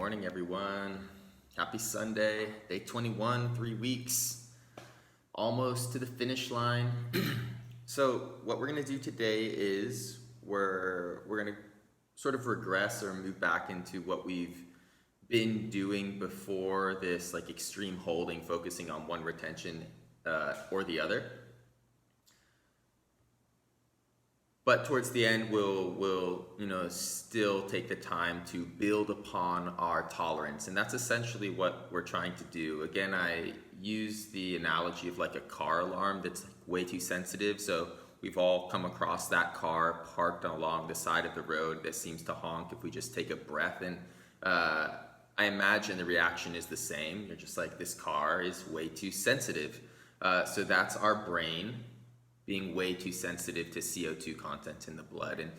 morning, everyone. Happy Sunday, day 21, 3 weeks, almost to the finish line. So what we're going to do today is we're going to sort of regress or move back into what we've been doing before this, like extreme holding, focusing on one retention or the other. But towards the end, we'll still take the time to build upon our tolerance, and that's essentially what we're trying to do. Again, I use the analogy of like a car alarm that's way too sensitive. So we've all come across that car parked along the side of the road that seems to honk if we just take a breath. And I imagine the reaction is the same. You're just like, this car is way too sensitive. So that's our brain being way too sensitive to CO2 content in the blood. And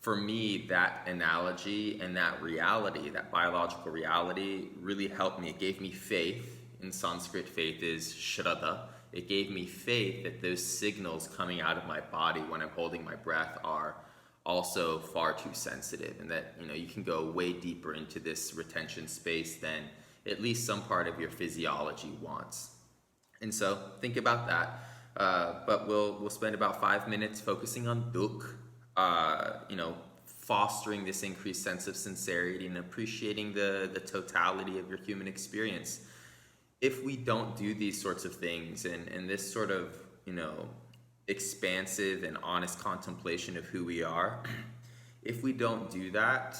for me, that analogy and that reality, that biological reality, really helped me. It gave me faith. In Sanskrit, faith is shraddha. It gave me faith that those signals coming out of my body when I'm holding my breath are also far too sensitive, and that you can go way deeper into this retention space than at least some part of your physiology wants. And so think about that. But we'll spend about 5 minutes focusing on dukh, fostering this increased sense of sincerity and appreciating the totality of your human experience. If we don't do these sorts of things and this sort of, expansive and honest contemplation of who we are, if we don't do that,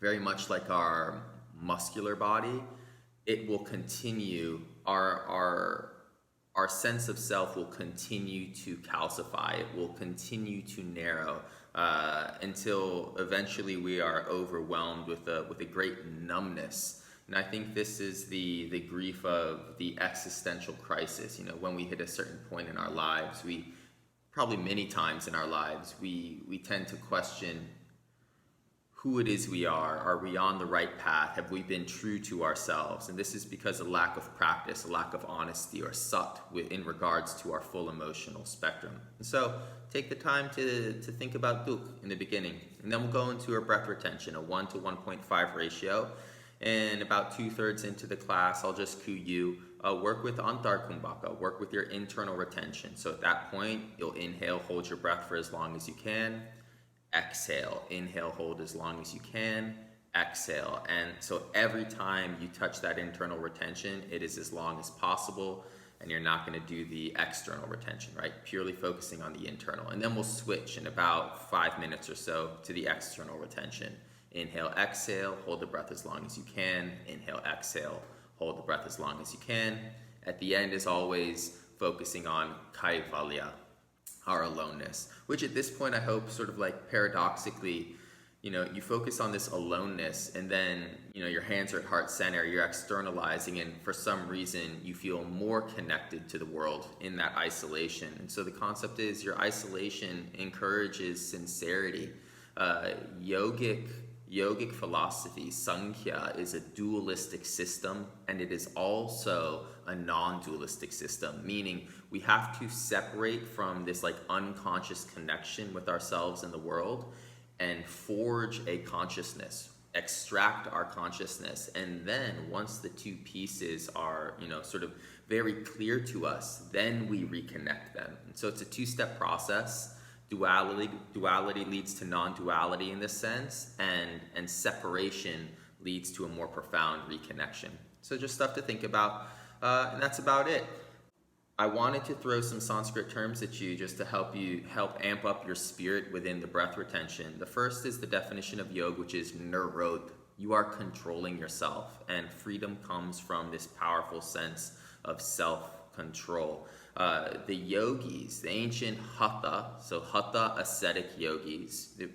very much like our muscular body, it will continue, our sense of self will continue to calcify. It will continue to narrow until eventually we are overwhelmed with a great numbness. And I think this is the grief of the existential crisis. When we hit a certain point in our lives, we probably many times in our lives, we tend to question who it is we are. Are we on the right path? Have we been true to ourselves? And this is because of lack of practice, a lack of honesty or sat in regards to our full emotional spectrum. And so take the time to think about dukh in the beginning. And then we'll go into our breath retention, a 1 to 1.5 ratio. And about 2/3 into the class, I'll just cue you, work with ANTAR KUMBHAKA, work with your internal retention. So at that point, you'll inhale, hold your breath for as long as you can. Exhale, inhale, hold as long as you can, exhale. And so every time you touch that internal retention, it is as long as possible, and you're not going to do the external retention, right? Purely focusing on the internal. And then we'll switch in about 5 minutes or so to the external retention. Inhale, exhale, hold the breath as long as you can. Inhale, exhale, hold the breath as long as you can. At the end, as always, focusing on kaivalya, our aloneness, which at this point I hope sort of like paradoxically, you focus on this aloneness, and then your hands are at heart center, you're externalizing, and for some reason you feel more connected to the world in that isolation. And so the concept is your isolation encourages sincerity. Yogic philosophy, Sankhya, is a dualistic system, and it is also a non-dualistic system, meaning we have to separate from this like unconscious connection with ourselves and the world and forge a consciousness, extract our consciousness. And then once the two pieces are, sort of very clear to us, then we reconnect them. And so it's a two-step process. Duality leads to non-duality in this sense, and separation leads to a more profound reconnection. So just stuff to think about, and that's about it. I wanted to throw some Sanskrit terms at you just to help amp up your spirit within the breath retention. The first is the definition of yoga, which is NIRODHA. You are controlling yourself, and freedom comes from this powerful sense of self-control. The yogis, the ancient hatha, so hatha ascetic yogis, the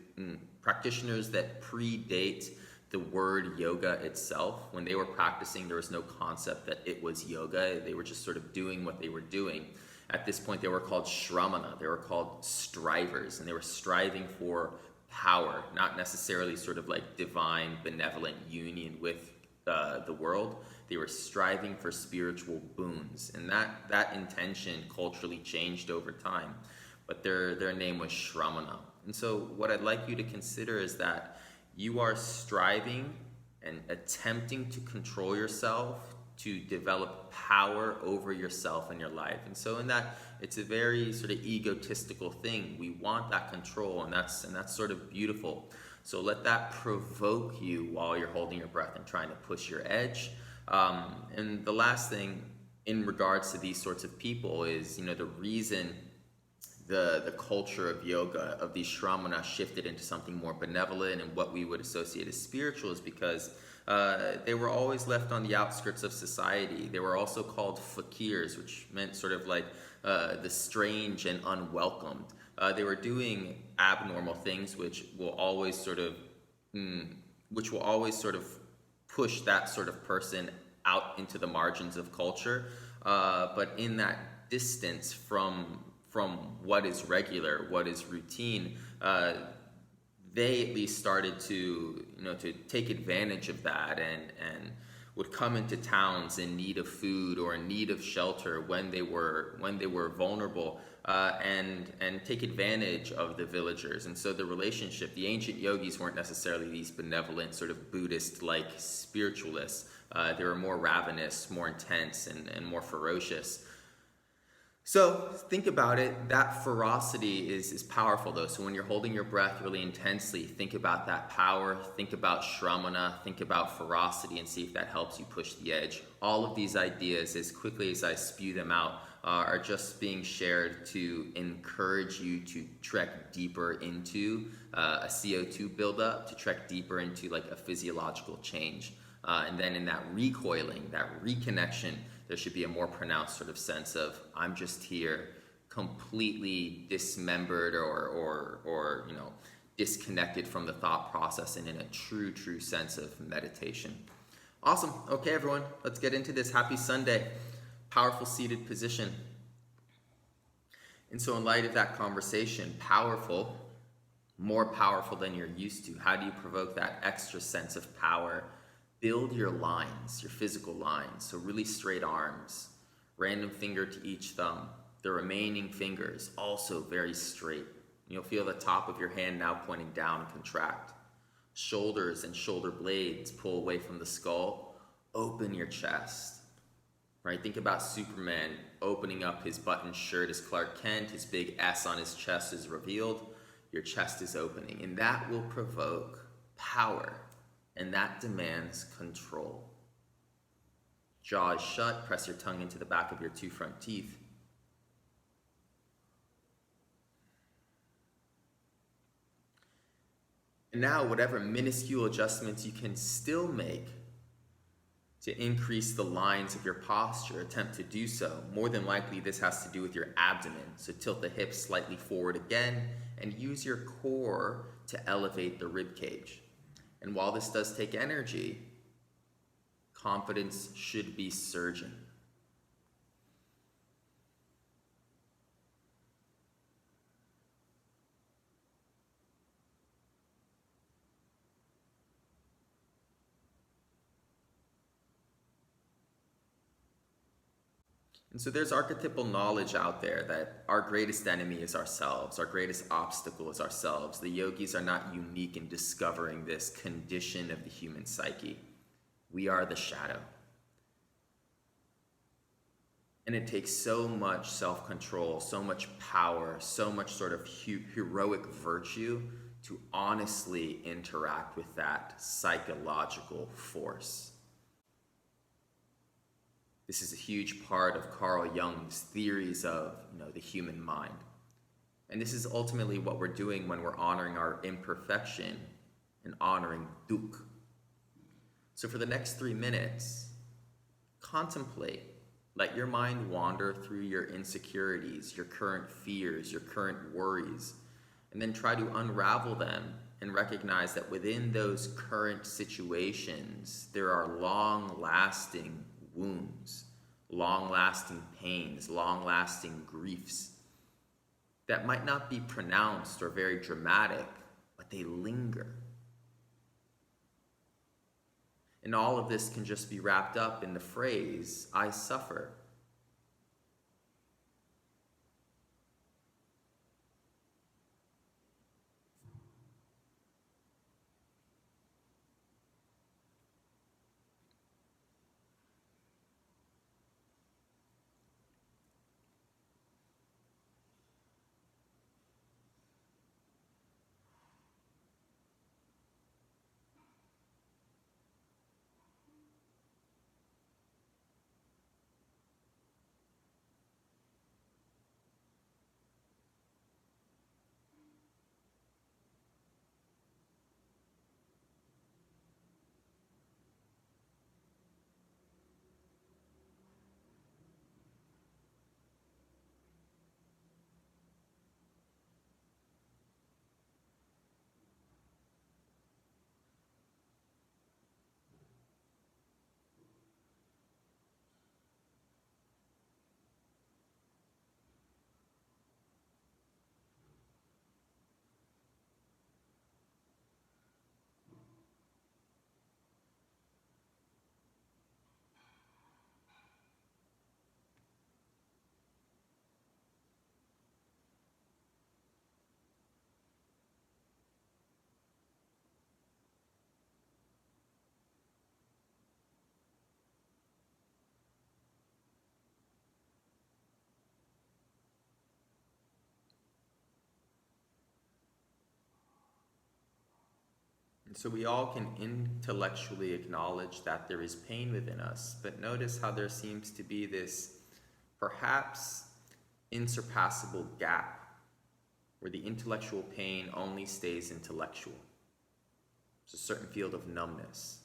practitioners that predate the word yoga itself. When they were practicing, there was no concept that it was yoga. They were just sort of doing what they were doing. At this point, they were called SHRAMANA. They were called strivers, and they were striving for power, not necessarily sort of like divine, benevolent union with the world. They were striving for spiritual boons, and that intention culturally changed over time, but their name was SHRAMANA. And so what I'd like you to consider is that you are striving and attempting to control yourself to develop power over yourself and your life. And so in that, it's a very sort of egotistical thing. We want that control, and that's sort of beautiful. So let that provoke you while you're holding your breath and trying to push your edge. And the last thing in regards to these sorts of people is, the reason the culture of yoga, of these shramana, shifted into something more benevolent and what we would associate as spiritual is because they were always left on the outskirts of society. They were also called fakirs, which meant sort of like the strange and unwelcomed. They were doing abnormal things, which will always sort of push that sort of person out into the margins of culture. But in that distance from what is regular, what is routine, they at least started to take advantage of that and would come into towns in need of food or in need of shelter when they were vulnerable, and take advantage of the villagers. And so the ancient yogis weren't necessarily these benevolent sort of Buddhist-like spiritualists. They were more ravenous, more intense, and more ferocious. So think about it. That ferocity is powerful, though. So when you're holding your breath really intensely, think about that power, think about shramana, think about ferocity, and see if that helps you push the edge. All of these ideas, as quickly as I spew them out, are just being shared to encourage you to trek deeper into a CO2 buildup, to trek deeper into like a physiological change. And then in that recoiling, that reconnection, there should be a more pronounced sort of sense of, I'm just here, completely dismembered or disconnected from the thought process, and in a true sense of meditation. Awesome. Okay, everyone, let's get into this. Happy Sunday. Powerful seated position. And so in light of that conversation, powerful, more powerful than you're used to, how do you provoke that extra sense of power? Build your lines, your physical lines. So really straight arms, random finger to each thumb. The remaining fingers also very straight. You'll feel the top of your hand now pointing down and contract. Shoulders and shoulder blades pull away from the skull. Open your chest. Right? Think about Superman opening up his buttoned shirt as Clark Kent. His big S on his chest is revealed. Your chest is opening. And that will provoke power. And that demands control. Jaw is shut. Press your tongue into the back of your two front teeth. And now, whatever minuscule adjustments you can still make to increase the lines of your posture, attempt to do so. More than likely, this has to do with your abdomen. So tilt the hips slightly forward again and use your core to elevate the rib cage. And while this does take energy, confidence should be surging. And so there's archetypal knowledge out there that our greatest enemy is ourselves. Our greatest obstacle is ourselves. The yogis are not unique in discovering this condition of the human psyche. We are the shadow. And it takes so much self-control, so much power, so much sort of heroic virtue to honestly interact with that psychological force. This is a huge part of Carl Jung's theories of, the human mind. And this is ultimately what we're doing when we're honoring our imperfection and honoring dukh. So for the next 3 minutes, contemplate. Let your mind wander through your insecurities, your current fears, your current worries, and then try to unravel them and recognize that within those current situations, there are long-lasting wounds, long-lasting pains, long-lasting griefs that might not be pronounced or very dramatic, but they linger. And all of this can just be wrapped up in the phrase, I suffer. So we all can intellectually acknowledge that there is pain within us, but notice how there seems to be this perhaps insurpassable gap where the intellectual pain only stays intellectual. It's a certain field of numbness.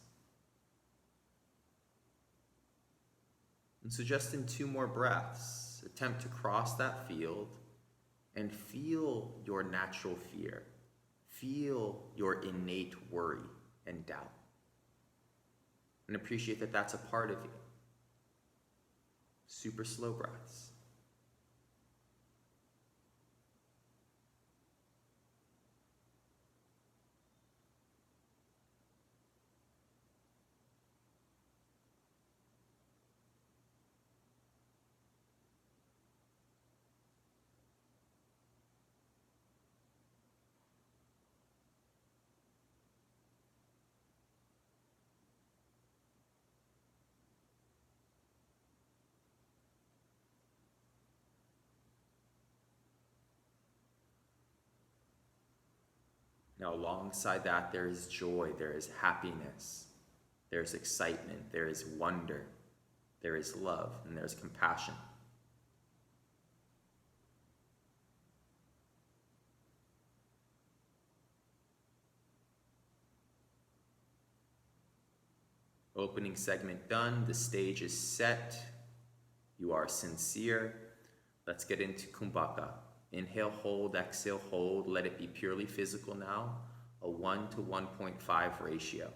And so just in 2 more breaths, attempt to cross that field and feel your natural fear. Feel your innate worry and doubt. And appreciate that that's a part of you. Super slow breaths. Now, alongside that, there is joy, there is happiness, there is excitement, there is wonder, there is love, and there is compassion. Opening segment done, the stage is set, you are sincere. Let's get into Kumbhaka. Inhale, hold, exhale, hold. Let it be purely physical now, a 1 to 1.5 ratio.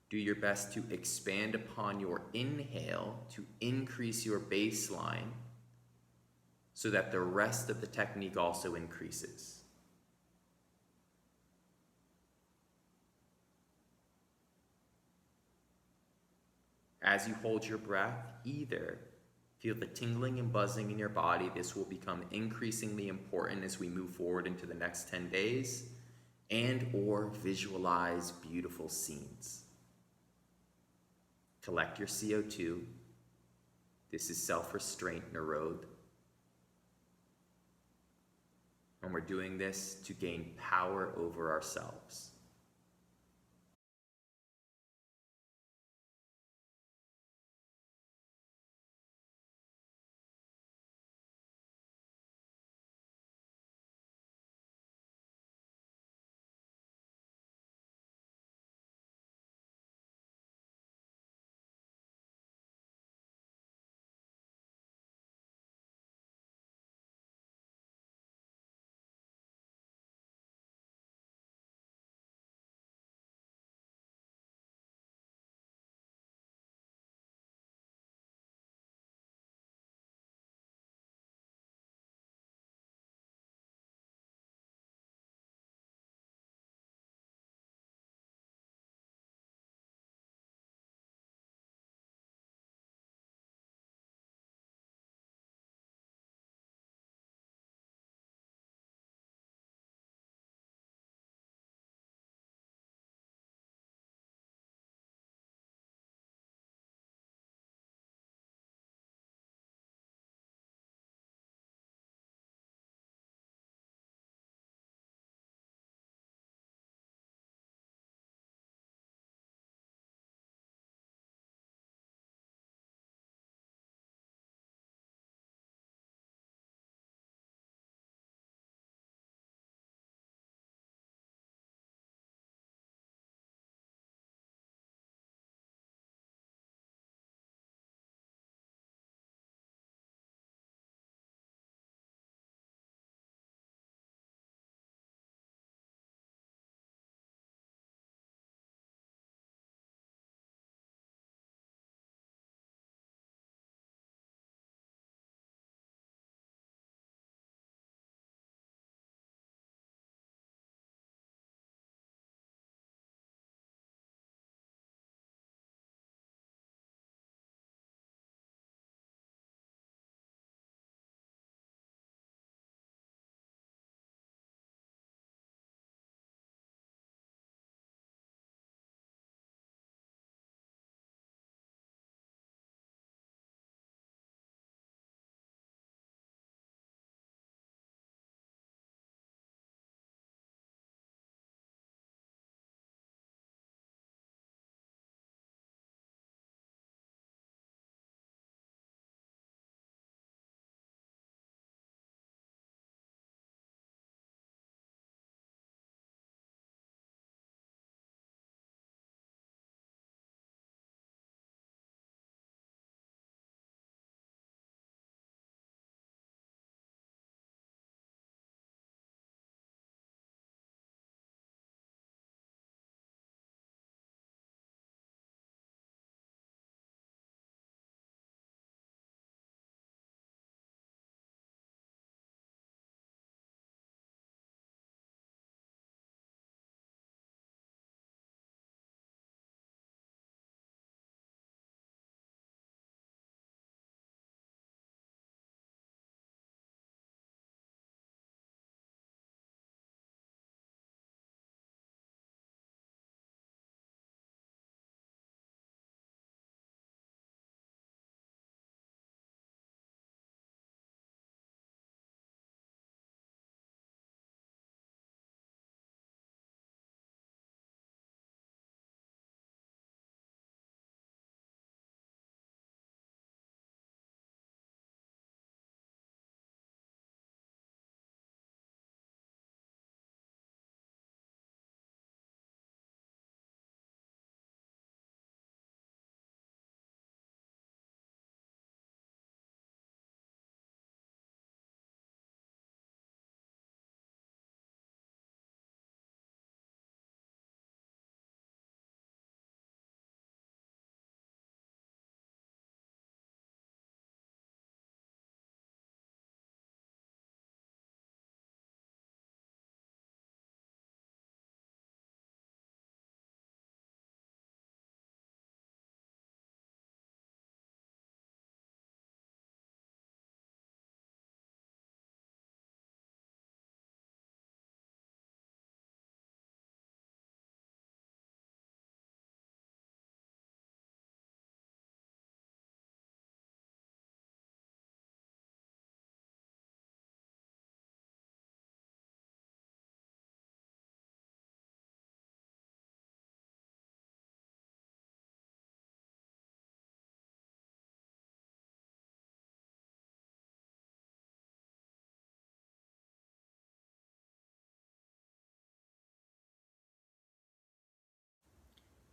Do your best to expand upon your inhale to increase your baseline so that the rest of the technique also increases. As you hold your breath, either feel the tingling and buzzing in your body. This will become increasingly important as we move forward into the next 10 days, and or visualize beautiful scenes. Collect your CO2. This is self-restraint, NIRODHA. And we're doing this to gain power over ourselves.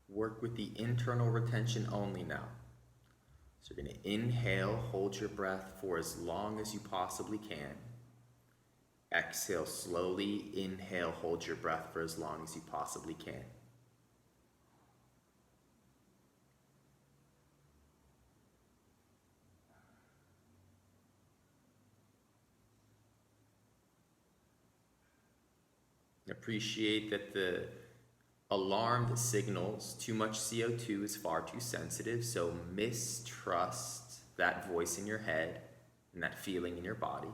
Work with the internal retention only now. So you're going to inhale, hold your breath for as long as you possibly can. Exhale slowly, inhale, hold your breath for as long as you possibly can. Appreciate that the alarm that signals too much CO2 is far too sensitive, so mistrust that voice in your head and that feeling in your body.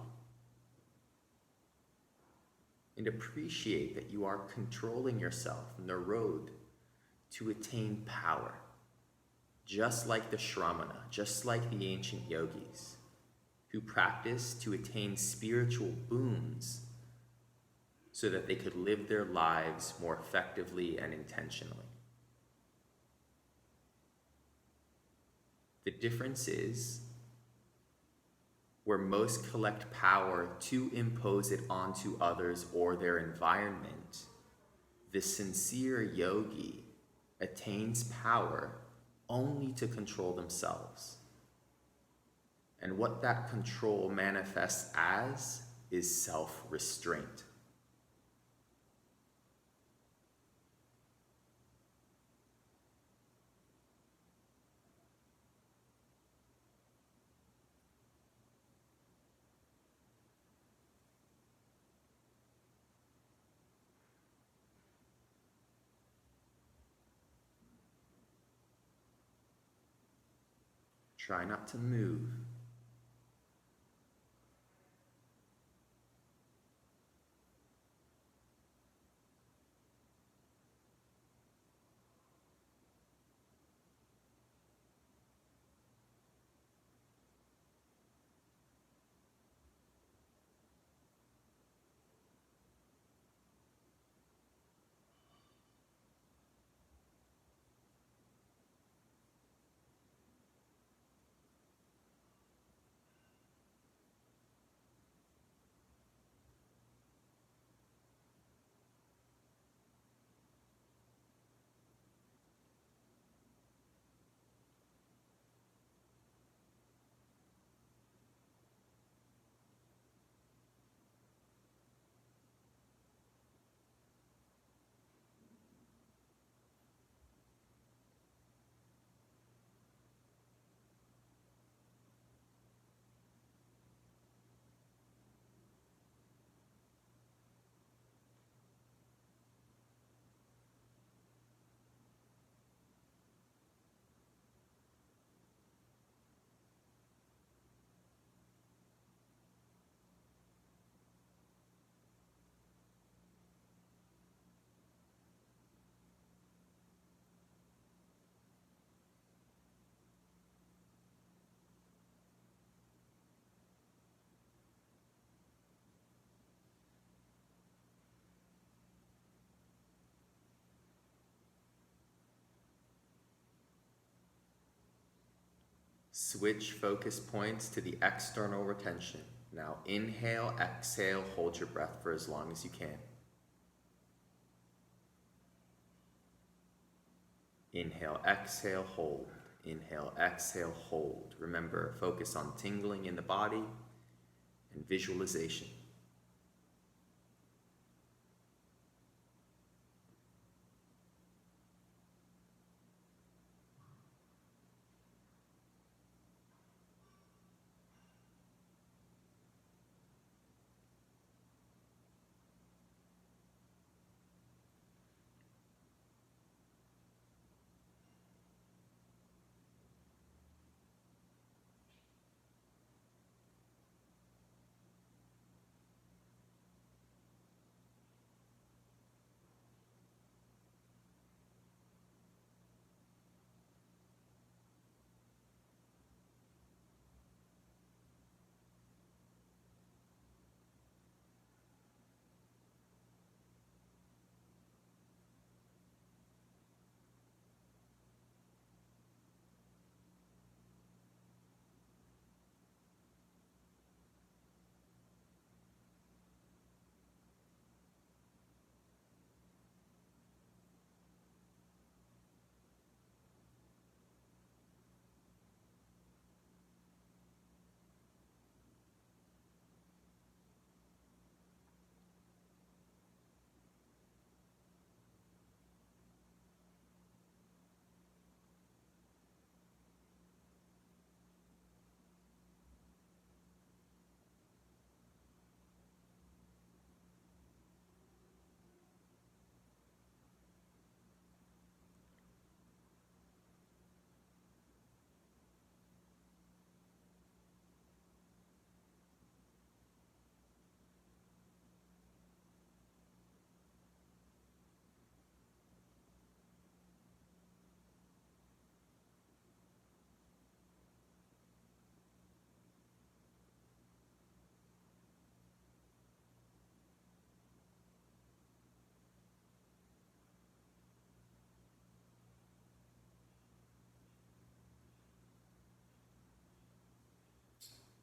And appreciate that you are controlling yourself on the road to attain power, just like the SHRAMANA, just like the ancient yogis who practiced to attain spiritual boons so that they could live their lives more effectively and intentionally. The difference is, where most collect power to impose it onto others or their environment, the sincere yogi attains power only to control themselves. And what that control manifests as is self-restraint. Try not to move. Switch focus points to the external retention. Now inhale, exhale, hold your breath for as long as you can. Inhale, exhale, hold. Inhale, exhale, hold. Remember, focus on tingling in the body and visualization.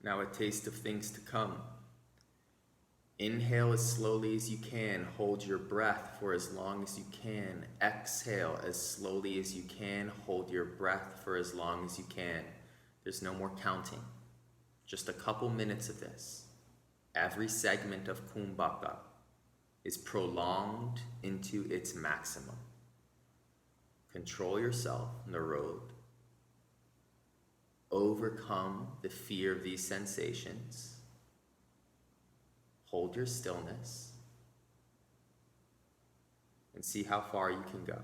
Now a taste of things to come. Inhale as slowly as you can. Hold your breath for as long as you can. Exhale as slowly as you can. Hold your breath for as long as you can. There's no more counting. Just a couple minutes of this. Every segment of Kumbhaka is prolonged into its maximum. Control yourself, NIRODHA. Overcome the fear of these sensations. Hold your stillness and see how far you can go.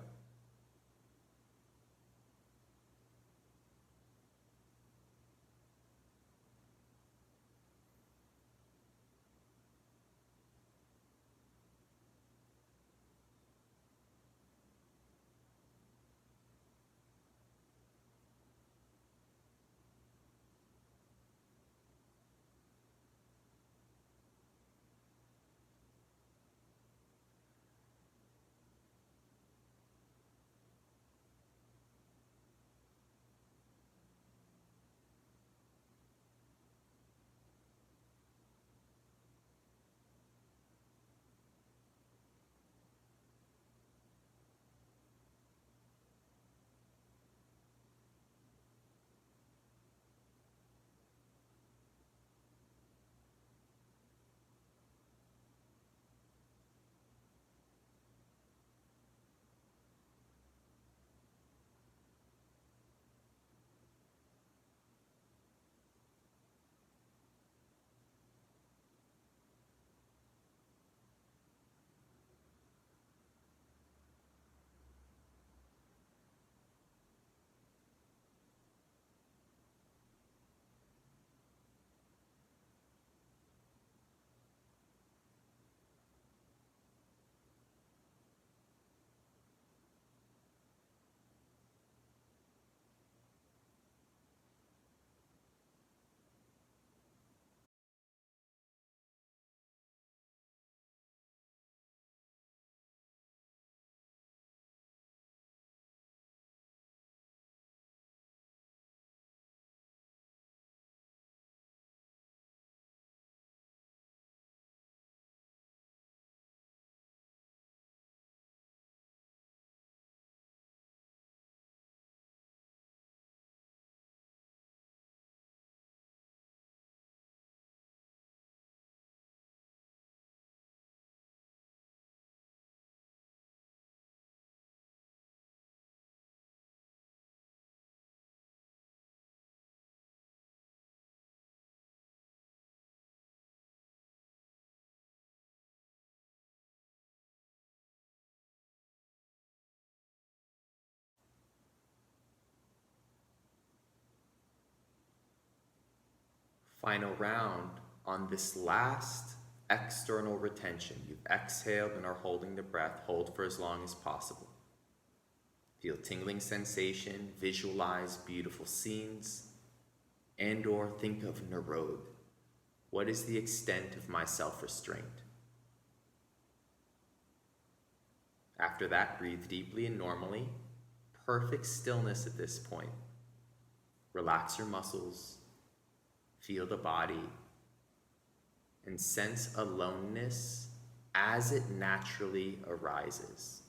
Final round on this last external retention. You've exhaled and are holding the breath. Hold for as long as possible. Feel tingling sensation, visualize beautiful scenes, and or think of NIRODHA. What is the extent of my self-restraint? After that, breathe deeply and normally. Perfect stillness at this point. Relax your muscles. Feel the body and sense aloneness as it naturally arises.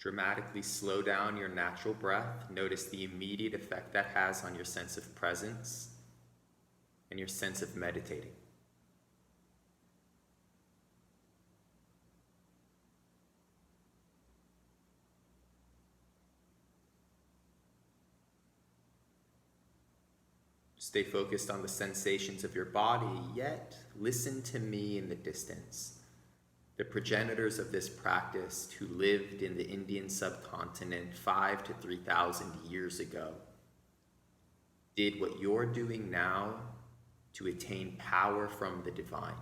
Dramatically slow down your natural breath. Notice the immediate effect that has on your sense of presence and your sense of meditating. Stay focused on the sensations of your body, yet listen to me in the distance. The progenitors of this practice, who lived in the Indian subcontinent 5,000 to 3,000 years ago, did what you're doing now to attain power from the divine.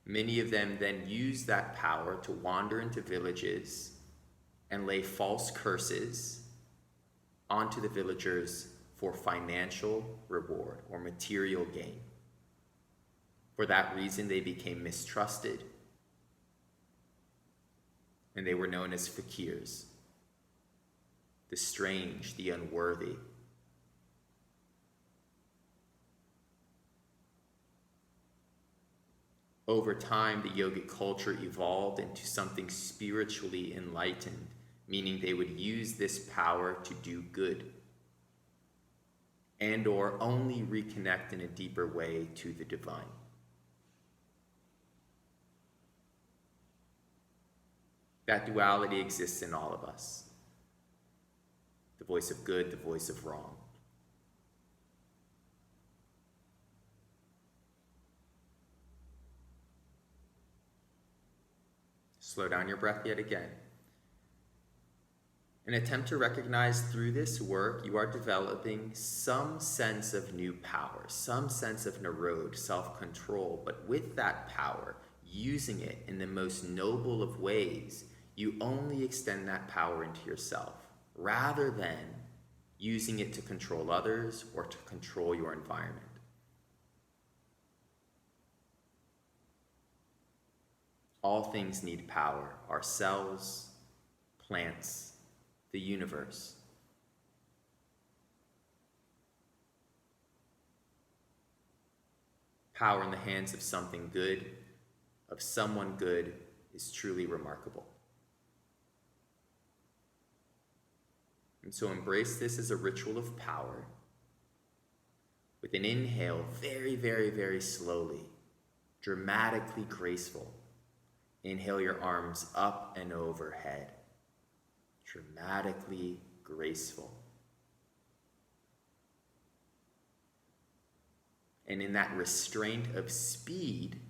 Many of them then used that power to wander into villages and lay false curses onto the villagers for financial reward or material gain. For that reason, they became mistrusted, and they were known as fakirs, the strange, the unworthy. Over time, the yogic culture evolved into something spiritually enlightened, meaning they would use this power to do good and or only reconnect in a deeper way to the divine. That duality exists in all of us. The voice of good, the voice of wrong. Slow down your breath yet again. And attempt to recognize through this work you are developing some sense of new power, some sense of NIRODHA, self-control, but with that power, using it in the most noble of ways, you only extend that power into yourself, rather than using it to control others or to control your environment. All things need power, ourselves, plants, the universe. Power in the hands of something good, of someone good, is truly remarkable. And so embrace this as a ritual of power. With an inhale, very, very, very slowly, dramatically graceful. Inhale your arms up and overhead. Dramatically graceful. And in that restraint of speed,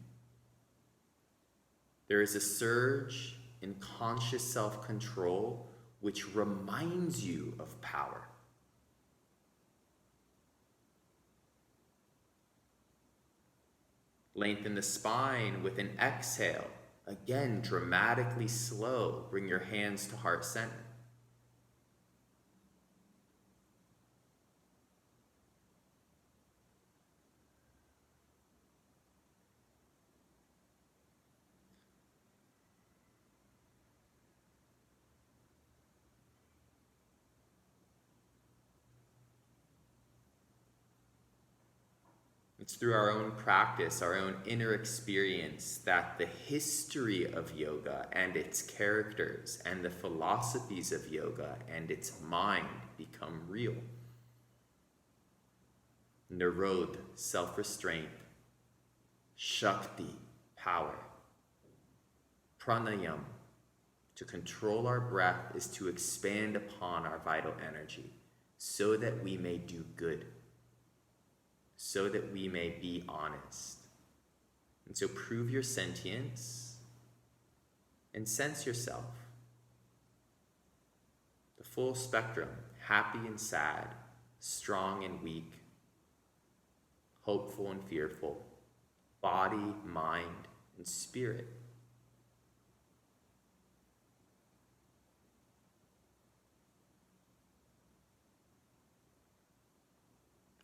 there is a surge in conscious self-control which reminds you of power. Lengthen the spine with an exhale. Again, dramatically slow. Bring your hands to heart center. It's through our own practice, our own inner experience, that the history of yoga and its characters and the philosophies of yoga and its mind become real. NIRODHA, self-restraint. Shakti, power. Pranayama, to control our breath is to expand upon our vital energy so that we may do good, so that we may be honest. And so prove your sentience and sense yourself. The full spectrum, happy and sad, strong and weak, hopeful and fearful, body, mind, and spirit.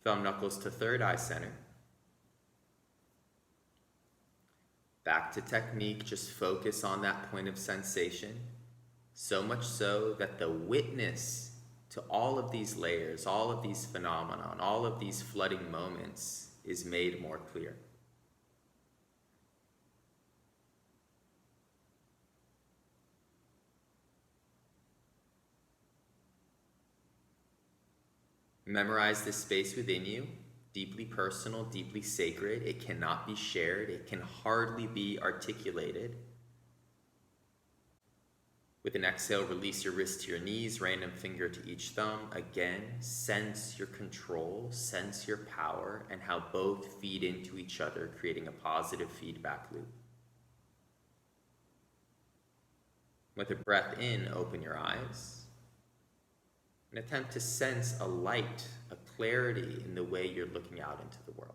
Thumb knuckles to third eye center. Back to technique, just focus on that point of sensation. So much so that the witness to all of these layers, all of these phenomena, and all of these flooding moments is made more clear. Memorize this space within you, deeply personal, deeply sacred. It cannot be shared. It can hardly be articulated. With an exhale, release your wrist to your knees, random finger to each thumb. Again, sense your control, sense your power, and how both feed into each other, creating a positive feedback loop. With a breath in, open your eyes and attempt to sense a light, a clarity in the way you're looking out into the world.